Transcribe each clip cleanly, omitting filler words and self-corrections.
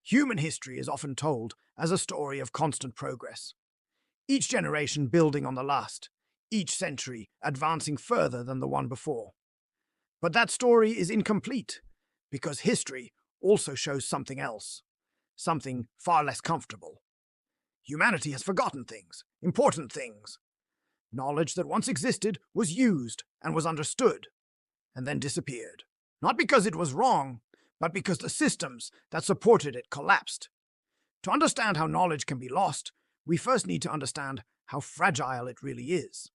Human history is often told as a story of constant progress, each generation building on the last, each century advancing further than the one before. But that story is incomplete because history also shows something else, something far less comfortable. Humanity has forgotten things, important things. Knowledge that once existed was used and was understood, and then disappeared. Not because it was wrong, but because the systems that supported it collapsed. To understand how knowledge can be lost, we first need to understand how fragile it really is.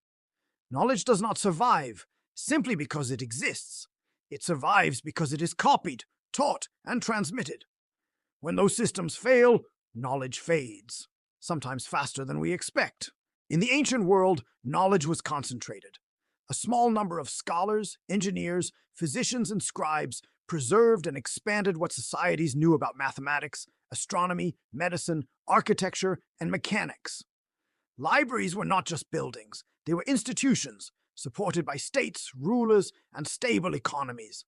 Knowledge does not survive simply because it exists. It survives because it is copied, taught, and transmitted. When those systems fail, knowledge fades, sometimes faster than we expect. In the ancient world, knowledge was concentrated. A small number of scholars, engineers, physicians, and scribes preserved and expanded what societies knew about mathematics, astronomy, medicine, architecture, and mechanics. Libraries were not just buildings, they were institutions supported by states, rulers, and stable economies.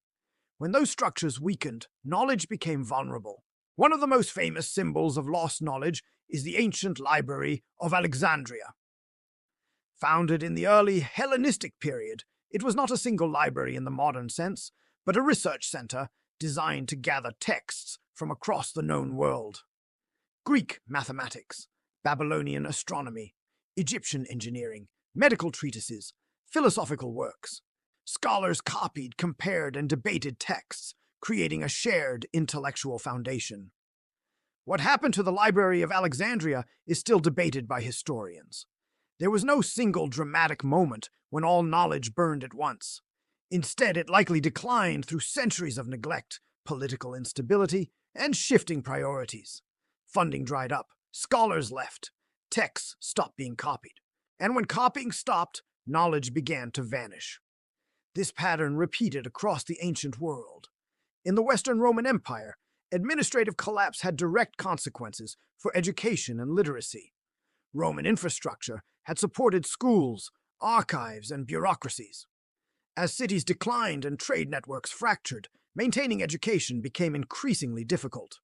When those structures weakened, knowledge became vulnerable. One of the most famous symbols of lost knowledge is the ancient library of Alexandria. Founded in the early Hellenistic period, it was not a single library in the modern sense, but a research center designed to gather texts from across the known world. Greek mathematics, Babylonian astronomy, Egyptian engineering, medical treatises, philosophical works. Scholars copied, compared, and debated texts, creating a shared intellectual foundation. What happened to the Library of Alexandria is still debated by historians. There was no single dramatic moment when all knowledge burned at once. Instead, it likely declined through centuries of neglect, political instability, and shifting priorities. Funding dried up, scholars left, texts stopped being copied, and when copying stopped, knowledge began to vanish. This pattern repeated across the ancient world. In the Western Roman Empire, administrative collapse had direct consequences for education and literacy. Roman infrastructure had supported schools, archives, and bureaucracies. As cities declined and trade networks fractured, maintaining education became increasingly difficult.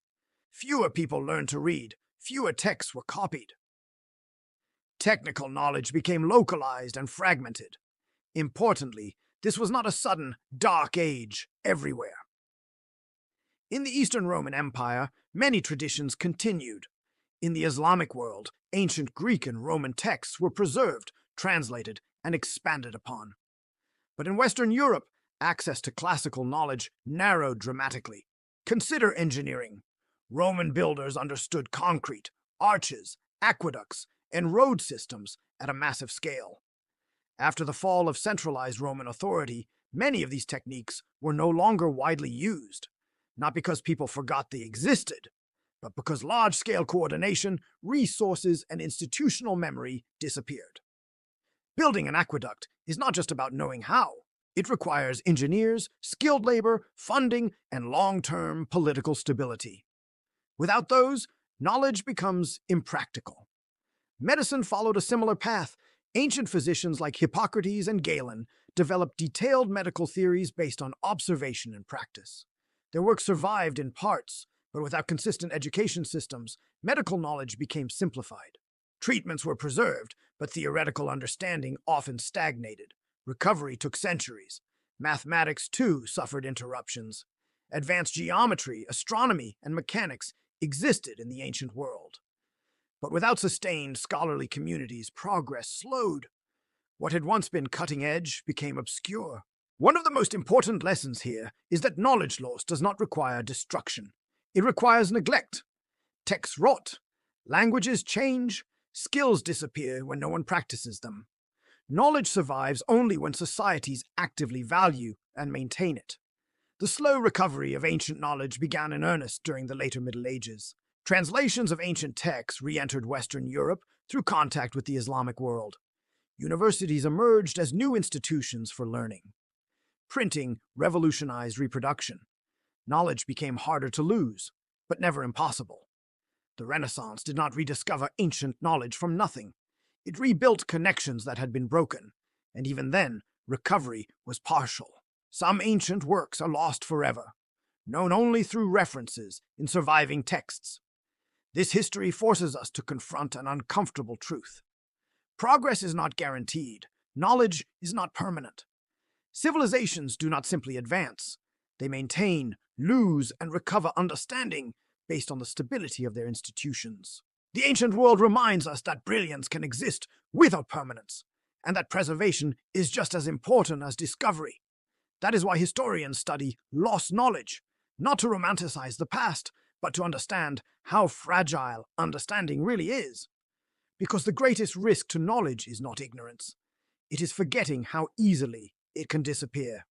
Fewer people learned to read, fewer texts were copied. Technical knowledge became localized and fragmented. Importantly, this was not a sudden, dark age everywhere. In the Eastern Roman Empire, many traditions continued. In the Islamic world, ancient Greek and Roman texts were preserved, translated, and expanded upon. But in Western Europe, access to classical knowledge narrowed dramatically. Consider engineering. Roman builders understood concrete, arches, aqueducts, and road systems at a massive scale. After the fall of centralized Roman authority, many of these techniques were no longer widely used, not because people forgot they existed, but because large-scale coordination, resources, and institutional memory disappeared. Building an aqueduct is not just about knowing how. It requires engineers, skilled labor, funding, and long-term political stability. Without those, knowledge becomes impractical. Medicine followed a similar path. Ancient physicians like Hippocrates and Galen developed detailed medical theories based on observation and practice. Their work survived in parts, but without consistent education systems, medical knowledge became simplified. Treatments were preserved, but theoretical understanding often stagnated. Recovery took centuries. Mathematics, too, suffered interruptions. Advanced geometry, astronomy, and mechanics existed in the ancient world. But without sustained scholarly communities, progress slowed. What had once been cutting edge became obscure. One of the most important lessons here is that knowledge loss does not require destruction. It requires neglect. Texts rot. Languages change. Skills disappear when no one practices them. Knowledge survives only when societies actively value and maintain it. The slow recovery of ancient knowledge began in earnest during the later Middle Ages. Translations of ancient texts re-entered Western Europe through contact with the Islamic world. Universities emerged as new institutions for learning. Printing revolutionized reproduction. Knowledge became harder to lose, but never impossible. The Renaissance did not rediscover ancient knowledge from nothing. It rebuilt connections that had been broken, and even then, recovery was partial. Some ancient works are lost forever. known only through references in surviving texts. This history forces us to confront an uncomfortable truth. Progress is not guaranteed. Knowledge is not permanent. Civilizations do not simply advance. They maintain, lose, and recover understanding based on the stability of their institutions. The ancient world reminds us that brilliance can exist without permanence, and that preservation is just as important as discovery. That is why historians study lost knowledge, not to romanticize the past, but to understand how fragile understanding really is. Because the greatest risk to knowledge is not ignorance, it is forgetting how easily it can disappear.